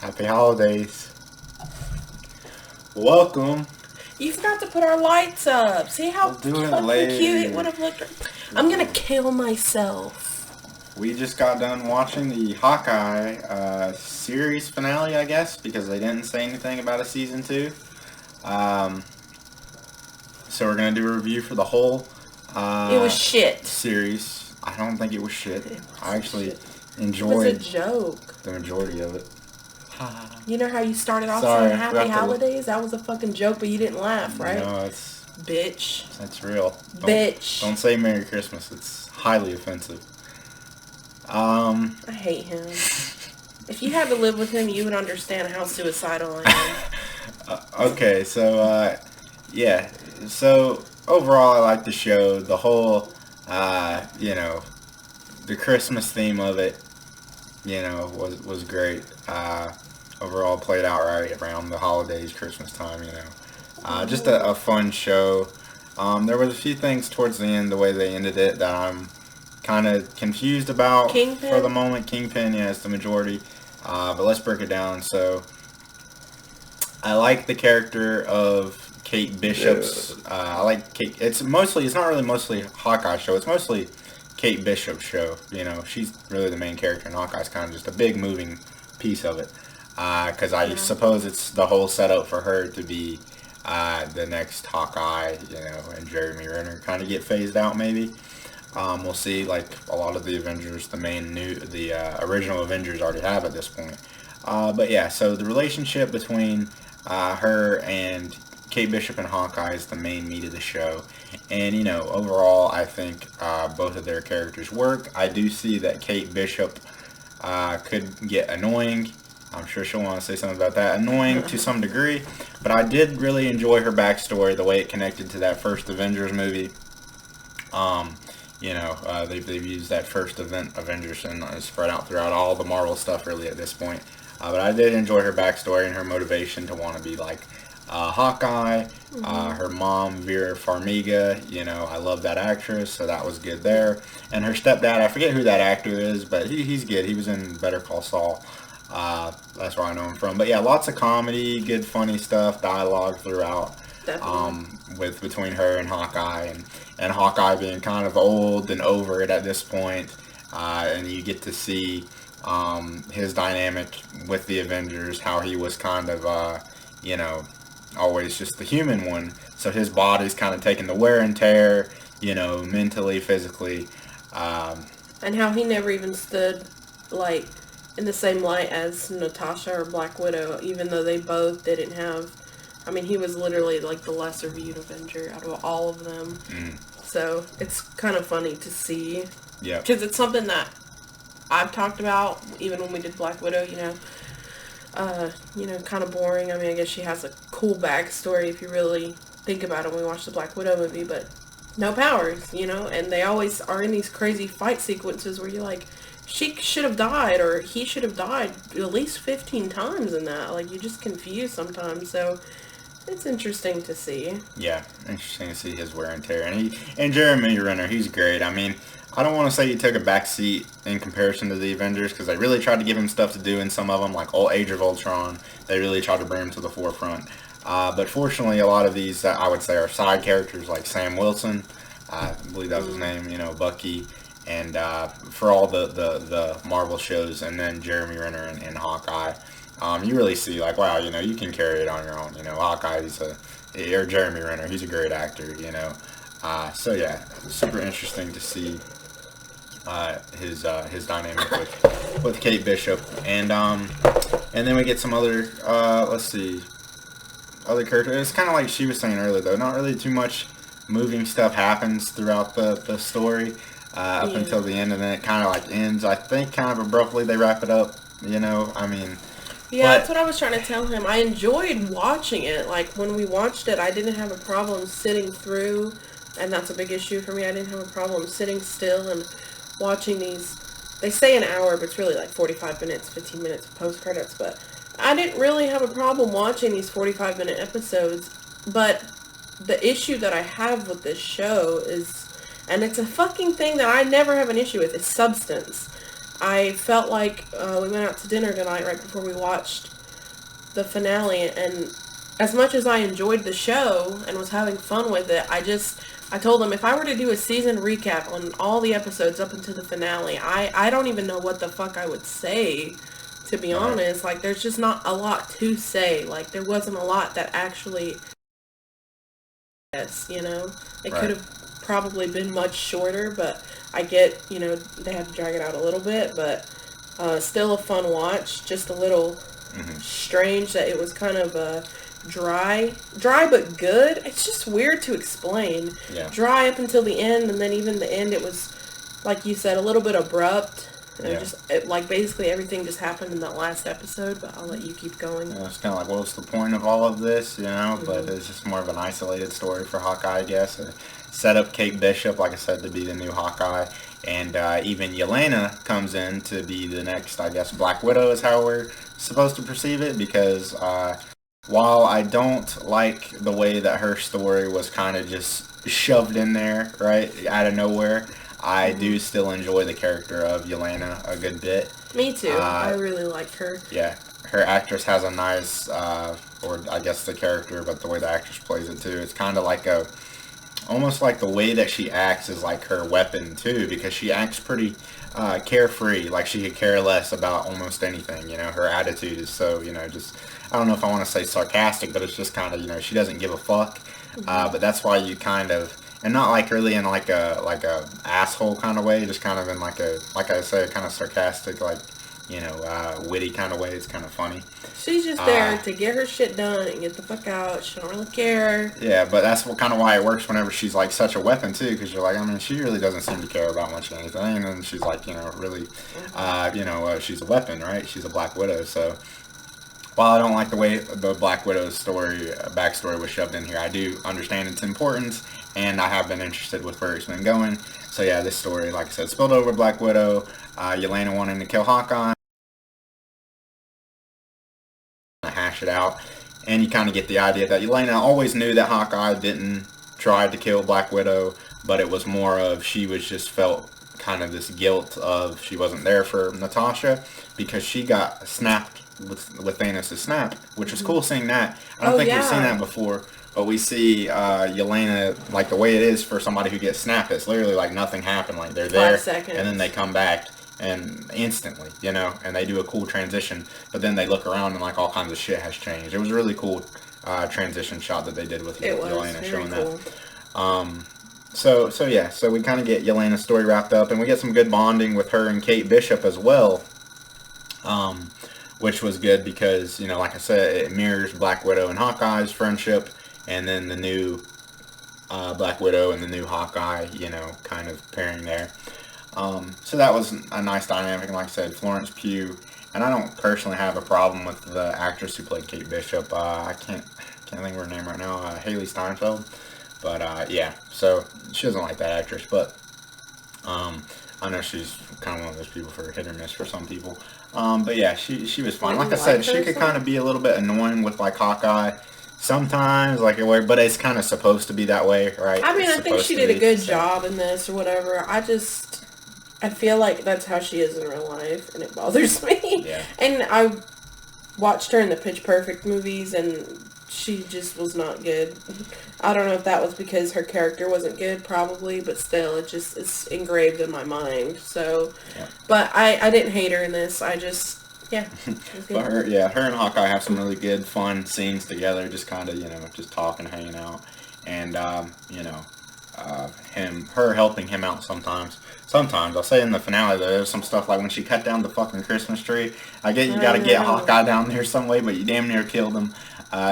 Happy holidays. Welcome. You forgot to put our lights up. See how fucking cute it would have looked? I'm gonna kill myself. We just got done watching the Hawkeye series finale, I guess, because they didn't say anything about a season 2. So we're gonna do a review for the whole it was shit. series. I don't think it was shit. I actually enjoyed It was a joke. the majority of it. You know how you started off Sorry, saying I forgot happy holidays? That was a fucking joke, but you didn't laugh, right? No, Bitch. that's real. Bitch. Don't say Merry Christmas. It's highly offensive. I hate him. If you had to live with him, you would understand how suicidal I am. Okay, so, yeah. So, overall, I like the show. The whole, the Christmas theme of it, was great. Overall, played out right around the holidays, Christmas time, Just a fun show. There was a few things towards the end, the way they ended it, that I'm kind of confused about Kingpin? for the moment. Kingpin, yeah, it's the majority. But let's break it down. So, I like the character of Kate Bishop's. I like Kate. It's not really mostly Hawkeye show. It's mostly Kate Bishop's show. She's really the main character, and Hawkeye's kind of just a big moving piece of it. Because I suppose it's the whole setup for her to be the next Hawkeye, and Jeremy Renner kind of get phased out maybe. We'll see, like a lot of the Avengers, the original Avengers already have at this point. But yeah, so the relationship between her and Kate Bishop and Hawkeye is the main meat of the show. And, overall, I think both of their characters work. I do see that Kate Bishop could get annoying. I'm sure she'll want to say something about that. Annoying to some degree. But I did really enjoy her backstory, the way it connected to that first Avengers movie. They've used that first Avengers and spread out throughout all the Marvel stuff really at this point. But I did enjoy her backstory and her motivation to want to be like Hawkeye. Her mom, Vera Farmiga, I love that actress, so that was good there. And her stepdad, I forget who that actor is, but he's good. He was in Better Call Saul. That's where I know him from. But yeah, lots of comedy, good funny stuff, dialogue throughout. Between her and Hawkeye, and Hawkeye being kind of old and over it at this point, and you get to see his dynamic with the Avengers, how he was kind of always just the human one, so his body's kind of taking the wear and tear, mentally, physically, and how he never even stood like in the same light as Natasha or Black Widow, even though they both didn't have. I mean, he was literally like the lesser viewed Avenger out of all of them. So it's kind of funny to see. Yeah. Because it's something that I've talked about even when we did Black Widow. Kind of boring. I mean, I guess she has a cool backstory if you really think about it when we watched the Black Widow movie, but no powers. And they always are in these crazy fight sequences where you're like, she should have died, or he should have died at least 15 times in that. Like, you're just confused sometimes, so it's interesting to see. Yeah, interesting to see his wear and tear. And Jeremy Renner, he's great. I mean, I don't want to say he took a back seat in comparison to the Avengers, because they really tried to give him stuff to do in some of them, like Age of Ultron. They really tried to bring him to the forefront. But fortunately, a lot of these, I would say, are side characters, like Sam Wilson. I believe that was his name, Bucky. And for all the Marvel shows, and then Jeremy Renner and Hawkeye, you really see, like, wow, you can carry it on your own. Hawkeye, or Jeremy Renner, he's a great actor, So yeah, super interesting to see his dynamic with Kate Bishop, and then we get some other other characters. It's kind of like she was saying earlier, though, not really too much moving stuff happens throughout the story. Up until the end, and then it kind of like ends, I think, kind of abruptly. They wrap it up, I mean. Yeah, that's what I was trying to tell him. I enjoyed watching it. Like, when we watched it, I didn't have a problem sitting through, and that's a big issue for me. I didn't have a problem sitting still and watching these. They say an hour, but it's really like 45 minutes, 15 minutes of post-credits, but I didn't really have a problem watching these 45-minute episodes. But the issue that I have with this show is, and it's a fucking thing that I never have an issue with, is substance. I felt like we went out to dinner tonight right before we watched the finale, and as much as I enjoyed the show and was having fun with it, I told them if I were to do a season recap on all the episodes up until the finale, I don't even know what the fuck I would say, to be honest. Like, there's just not a lot to say. Like, there wasn't a lot that actually, yes, you know? It could have probably been much shorter, but I get, you know, they had to drag it out a little bit, but still a fun watch. Just a little strange that it was kind of dry but good. It's just weird to explain. Dry up until the end, and then even the end, it was, like you said, a little bit abrupt. And like basically everything just happened in that last episode, but I'll let you keep going. It's kind of like, what's the point of all of this, you know? But it's just more of an isolated story for Hawkeye, I guess. Set up Kate Bishop, like I said, to be the new Hawkeye. And even Yelena comes in to be the next, I guess, Black Widow is how we're supposed to perceive it. Because while I don't like the way that her story was kind of just shoved in there, right, out of nowhere, I do still enjoy the character of Yelena a good bit. Me too. I really like her. Yeah. Her actress has a nice, or I guess the character, but the way the actress plays it too, it's kind of like almost like the way that she acts is like her weapon too, because she acts pretty carefree, like she could care less about almost anything, you know. Her attitude is so, you know, just, I don't know if I want to say sarcastic, but it's just kind of, you know, she doesn't give a fuck, but that's why you kind of, and not like really in like a asshole kind of way, just kind of in like I said, kind of sarcastic, like, you know, witty kind of way. It's kind of funny. She's just there to get her shit done and get the fuck out. She don't really care. Yeah, but that's kind of why it works whenever she's like such a weapon too, because you're like, I mean, she really doesn't seem to care about much of anything, and then she's like, you know, really, you know, she's a weapon, right? She's a Black Widow, so. While I don't like the way the Black Widow's backstory was shoved in here, I do understand its importance, and I have been interested with where it's been going. So yeah, this story, like I said, spilled over Black Widow, Yelena wanting to kill Hawkeye, hash it out, and you kind of get the idea that Yelena always knew that Hawkeye didn't try to kill Black Widow, but it was more of she was just felt kind of this guilt of she wasn't there for Natasha because she got snapped with Thanos' snap, which was cool seeing that. I don't think we've seen that before, but we see Yelena, like the way it is for somebody who gets snapped, it's literally like nothing happened, like they're there 5 seconds. and then they come back and instantly, you know, and they do a cool transition, but then they look around and like all kinds of shit has changed. It was a really cool transition shot that they did with Yelena showing cool. That. So we kind of get Yelena's story wrapped up, and we get some good bonding with her and Kate Bishop as well. Which was good because, you know, like I said, it mirrors Black Widow and Hawkeye's friendship, and then the new Black Widow and the new Hawkeye, you know, kind of pairing there. So that was a nice dynamic, and like I said, Florence Pugh, and I don't personally have a problem with the actress who played Kate Bishop. I can't think of her name right now, Haley Steinfeld, but yeah, so she doesn't like that actress, but I know she's kind of one of those people for hit or miss for some people. But yeah, she was fine. Like I said, she could kind of be a little bit annoying with like Hawkeye sometimes, like but it's kind of supposed to be that way, right? I mean, I think she did a good job in this or whatever. I feel like that's how she is in real life, and it bothers me. Yeah. And I watched her in the Pitch Perfect movies, and she just was not good. I don't know if that was because her character wasn't good, probably, but still, it's engraved in my mind. So, but I didn't hate her in this. I just, yeah. But her and Hawkeye have some really good, fun scenes together, just kind of, you know, just talking, hanging out, and, you know, her helping him out sometimes. Sometimes, I'll say in the finale, there's some stuff like when she cut down the fucking Christmas tree. I get you gotta get Hawkeye down there some way, but you damn near killed him.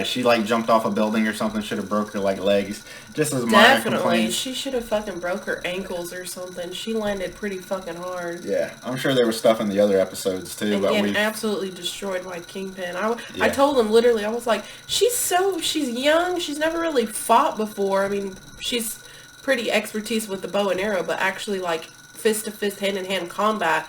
She like jumped off a building or something, should have broke her like legs. Just as minor complaints. She should have fucking broke her ankles or something. She landed pretty fucking hard. Yeah, I'm sure there was stuff in the other episodes too. And getting absolutely destroyed by Kingpin. I told him literally, I was like, she's young, she's never really fought before. I mean, she's pretty expertise with the bow and arrow, but actually like fist to fist, hand in hand combat,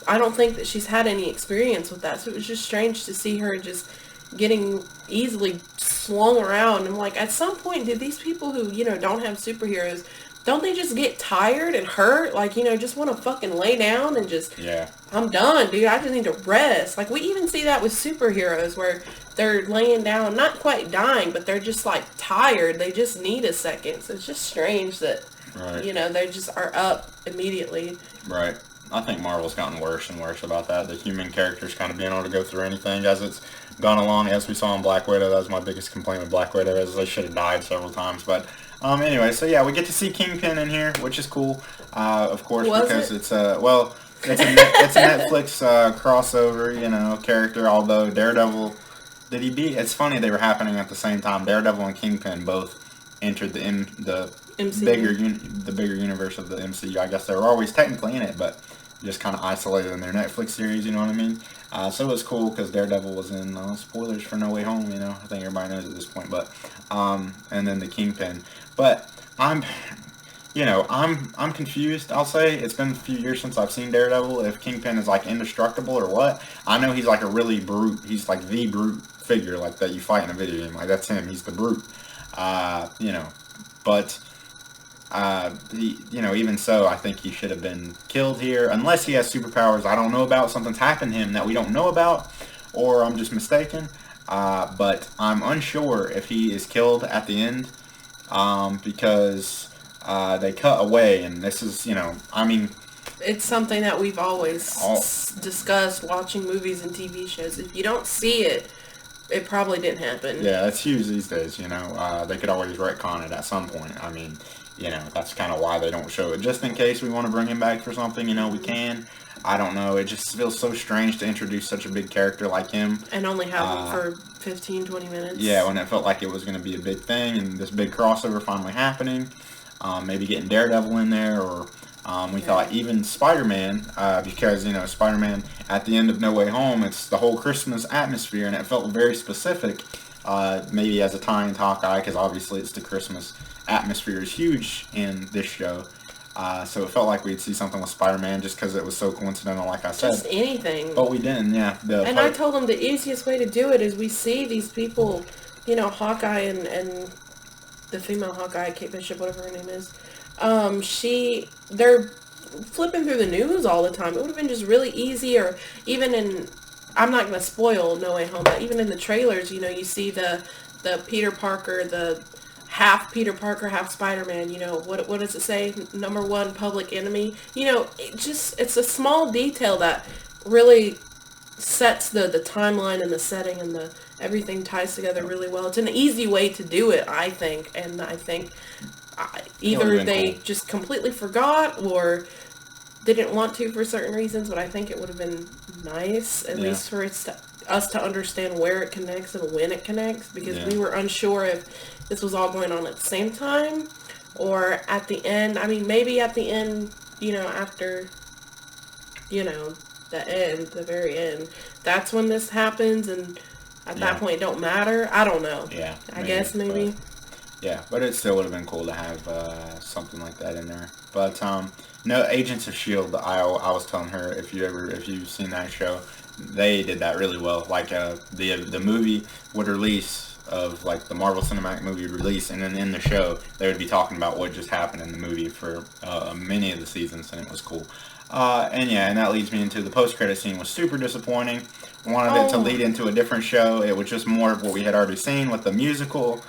I don't think that she's had any experience with that. So it was just strange to see her just getting easily swung around. And like, at some point, did these people who, you know, don't have superheroes, don't they just get tired and hurt? Like, just want to fucking lay down and just, Yeah. I'm done, dude. I just need to rest. Like, we even see that with superheroes where they're laying down, not quite dying, but they're just, like, tired. They just need a second. So it's just strange that, Right. they just are up immediately. Right. I think Marvel's gotten worse and worse about that. The human characters kind of being able to go through anything as it's gone along. As we saw in Black Widow, that was my biggest complaint with Black Widow, is they should have died several times. But anyway, so yeah, we get to see Kingpin in here, which is cool. Of course, because it's a Netflix crossover, character. Although Daredevil, it's funny they were happening at the same time. Daredevil and Kingpin both entered the MCU. the bigger universe of the MCU. I guess they were always technically in it, but just kind of isolated in their Netflix series. You know what I mean? So it was cool because Daredevil was in spoilers for No Way Home. I think everybody knows at this point. But and then the Kingpin. But I'm confused. I'll say it's been a few years since I've seen Daredevil. If Kingpin is like indestructible or what? I know he's like a really brute. He's like the brute figure like that you fight in a video game. Like that's him. He's the brute. But even so, I think he should have been killed here, unless he has superpowers I don't know about. Something's happened to him that we don't know about, or I'm just mistaken. But I'm unsure if he is killed at the end, because they cut away, and this is, it's something that we've always discussed watching movies and TV shows. If you don't see it, it probably didn't happen. Yeah, it's huge these days, They could always retcon it at some point. That's kind of why they don't show it. Just in case we want to bring him back for something, we can. I don't know. It just feels so strange to introduce such a big character like him. And only have him for 15, 20 minutes. Yeah, when it felt like it was going to be a big thing, and this big crossover finally happening. Maybe getting Daredevil in there, or we thought even Spider-Man, because, Spider-Man at the end of No Way Home, it's the whole Christmas atmosphere, and it felt very specific, maybe as a tie-in to Hawkeye, because obviously it's the Christmas atmosphere is huge in this show. So it felt like we'd see something with Spider-Man just because it was so coincidental, like I said. Just anything. But we didn't, yeah. I told them the easiest way to do it is we see these people, Hawkeye and the female Hawkeye, Kate Bishop, whatever her name is, they're flipping through the news all the time. It would have been just really easy, or even in, I'm not going to spoil No Way Home, but even in the trailers, you see the Peter Parker, the half Peter Parker, half Spider-Man, what does it say? Number one public enemy. It's a small detail that really sets the timeline and the setting, and everything ties together really well. It's an easy way to do it, I think, and I think either they just completely forgot or didn't want to for certain reasons, but I think it would have been nice, at least for us to understand where it connects and when it connects, because we were unsure if this was all going on at the same time or at the end. Maybe at the end, after, the very end, that's when this happens, and at that point it don't matter. I don't know. Yeah. I guess maybe. But it still would have been cool to have something like that in there. But no, Agents of S.H.I.E.L.D., I was telling her, if you've seen that show, they did that really well. Like the movie would release of like the Marvel Cinematic movie release, and then in the show they would be talking about what just happened in the movie for many of the seasons, and it was cool. And that leads me into the post-credit scene. Was super disappointing. Wanted it to lead into a different show. It was just more of what we had already seen with the musical.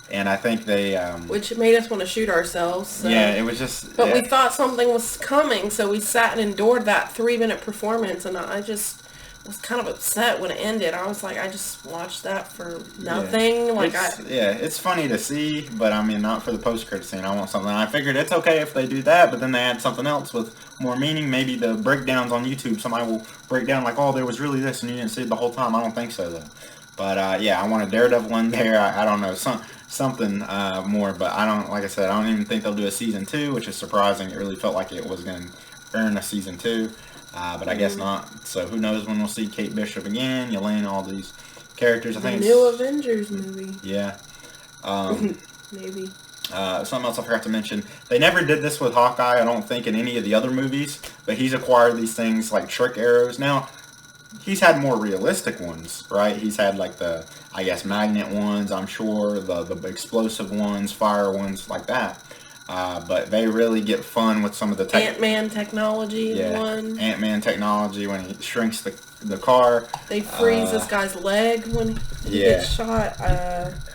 And I think they... which made us want to shoot ourselves. So. Yeah, it was just... But we thought something was coming, so we sat and endured that 3-minute performance, and I just was kind of upset when it ended. I was like, I just watched that for nothing. It's funny to see, but not for the post-credit scene. I want something. I figured it's okay if they do that, but then they add something else with more meaning. Maybe the breakdowns on YouTube, somebody will break down like, oh, there was really this, and you didn't see it the whole time. I don't think so, though. But, I want a Daredevil in there. I don't know, something more, but I don't even think they'll do a season 2, which is surprising. It really felt like it was going to earn a season 2, but I guess not. So who knows when we'll see Kate Bishop again, Yelena, all these characters. I think the new Avengers movie. Yeah. Maybe. Something else I forgot to mention. They never did this with Hawkeye, I don't think, in any of the other movies, but he's acquired these things like trick arrows. Now, he's had more realistic ones, right? He's had like the, magnet ones, I'm sure, the explosive ones, fire ones, like that. But they really get fun with some of the Ant-Man technology one. Ant-Man technology when he shrinks the car. They freeze this guy's leg when he gets shot.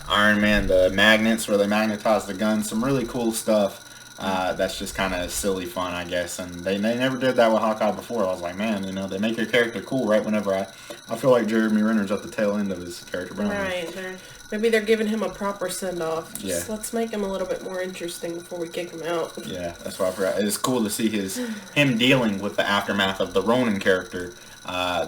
Iron Man, the magnets where they magnetize the gun. Some really cool stuff. That's just kind of silly fun, I guess. And they never did that with Hawkeye before. I was like, man, they make your character cool right whenever I feel like Jeremy Renner's at the tail end of his character. Right. Maybe they're giving him a proper send-off. Yeah. Let's make him a little bit more interesting before we kick him out. Yeah, that's what I forgot. It's cool to see him dealing with the aftermath of the Ronin character,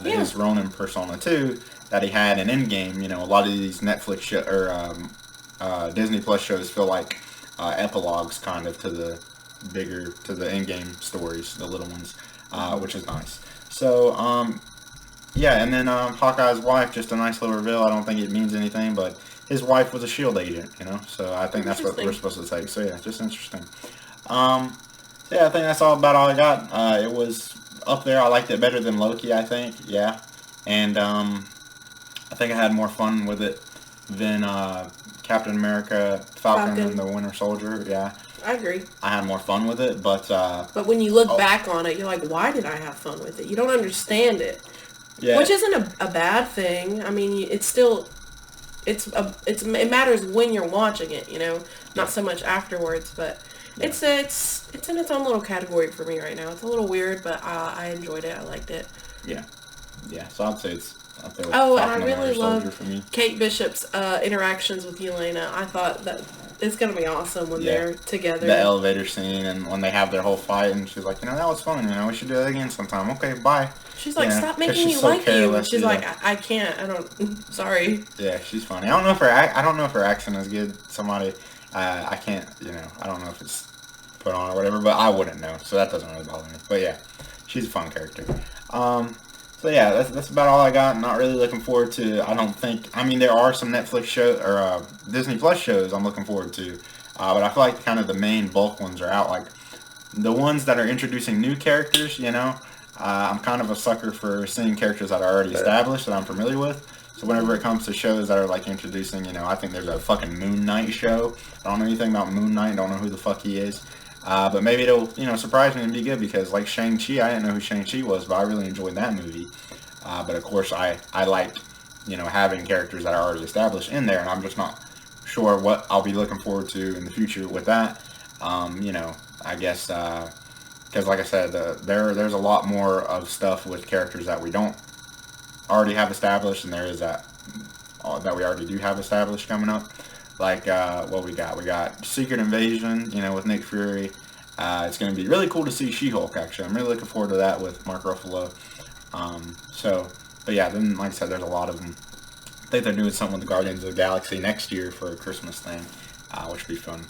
his Ronin persona too, that he had in Endgame. A lot of these Netflix or Disney Plus shows feel like epilogues kind of to the Endgame stories, the little ones, which is nice. So, and then Hawkeye's wife, just a nice little reveal. I don't think it means anything, but his wife was a S.H.I.E.L.D. agent, so I think that's what we're supposed to take. So yeah, just interesting. I think that's about all I got. It was up there. I liked it better than Loki, I think, and I think I had more fun with it than Captain America, Falcon, and the Winter Soldier, I agree. I had more fun with it, but when you look back on it, you're like, why did I have fun with it? You don't understand it. Yeah. Which isn't a bad thing. I mean, it's still... it matters when you're watching it, not so much afterwards, but it's in its own little category for me right now. It's a little weird, but I enjoyed it. I liked it. Yeah, so I'd say it's up there with and I really loved Kate Bishop's interactions with Yelena. I thought that it's gonna be awesome when they're together. The elevator scene and when they have their whole fight, and she's like, that was fun. We should do that again sometime. Okay, bye. She's like, stop making me like you. And she's like, I can't. I don't. Sorry. Yeah, she's funny. I don't know if her accent is good. Somebody, I can't. I don't know if it's put on or whatever, but I wouldn't know, so that doesn't really bother me. But yeah, she's a fun character. So yeah, that's about all I got. Not really looking forward to. I don't think. I mean, there are some Netflix shows or Disney Plus shows I'm looking forward to, but I feel like kind of the main bulk ones are out. Like the ones that are introducing new characters. I'm kind of a sucker for seeing characters that are already established that I'm familiar with. So whenever it comes to shows that are like introducing, I think there's a fucking Moon Knight show. I don't know anything about Moon Knight. Don't know who the fuck he is. But maybe it'll, surprise me and be good because like Shang-Chi, I didn't know who Shang-Chi was, but I really enjoyed that movie. But of course, I like, having characters that are already established in there, and I'm just not sure what I'll be looking forward to in the future with that. I guess, because like I said, there's a lot more of stuff with characters that we don't already have established, and there is that we already do have established coming up. Like, what we got? We got Secret Invasion, with Nick Fury. It's going to be really cool to see She-Hulk, actually. I'm really looking forward to that with Mark Ruffalo. But yeah, then, like I said, there's a lot of them. I think they're doing something with the Guardians of the Galaxy next year for a Christmas thing, which would be fun.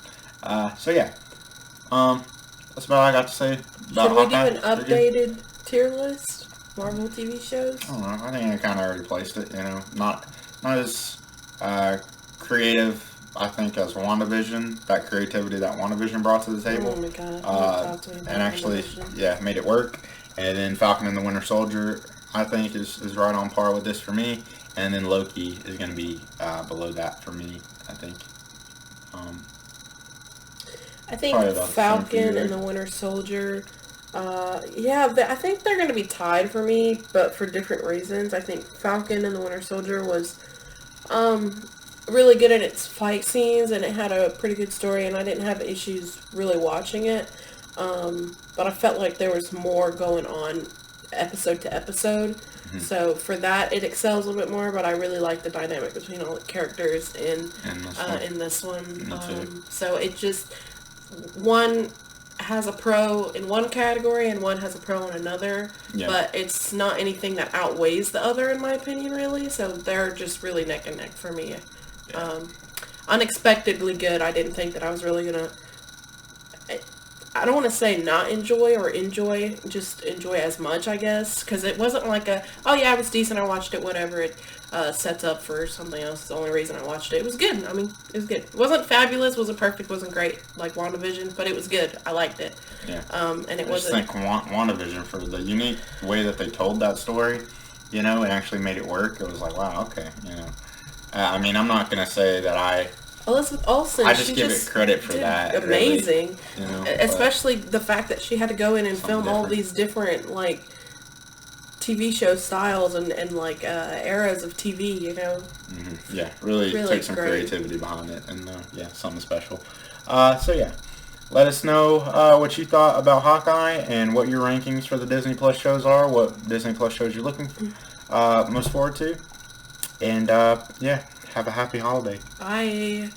That's about all I got to say about Should we do an updated tier list? Marvel TV shows? I don't know. I think I kind of already placed it, Not as creative, I think, as WandaVision. That creativity that WandaVision brought to the table. Oh my god. And actually, made it work. And then Falcon and the Winter Soldier, I think, is right on par with this for me. And then Loki is going to be below that for me, I think. I think Falcon and the Winter Soldier, I think they're going to be tied for me, but for different reasons. I think Falcon and the Winter Soldier was really good at its fight scenes, and it had a pretty good story, and I didn't have issues really watching it. But I felt like there was more going on episode to episode. Mm-hmm. So for that, it excels a little bit more, but I really like the dynamic between all the characters in this one. So it just, one has a pro in one category and one has a pro in another, but it's not anything that outweighs the other, in my opinion, really. So they're just really neck and neck for me. Unexpectedly good. I didn't think that I was really gonna, I don't want to say not enjoy or enjoy, just enjoy as much, I guess, because it wasn't like it was decent, I watched it, whatever, it sets up for something else. It's the only reason I watched it. It was good. I mean, it was good. It wasn't fabulous, wasn't perfect, wasn't great like WandaVision, but it was good. I liked it. Yeah. And it wasn't... I just think WandaVision, for the unique way that they told that story, it actually made it work. It was like, wow, okay, I mean, I'm not going to say that I Elizabeth Olsen. I just give it credit for that. Amazing, really, especially the fact that she had to go in and film all these different TV show styles and eras of TV. Mm-hmm. Yeah, really took some creativity behind it, and something special. So yeah. Let us know what you thought about Hawkeye and what your rankings for the Disney Plus shows are, what Disney Plus shows you're looking most forward to. And, have a happy holiday. Bye.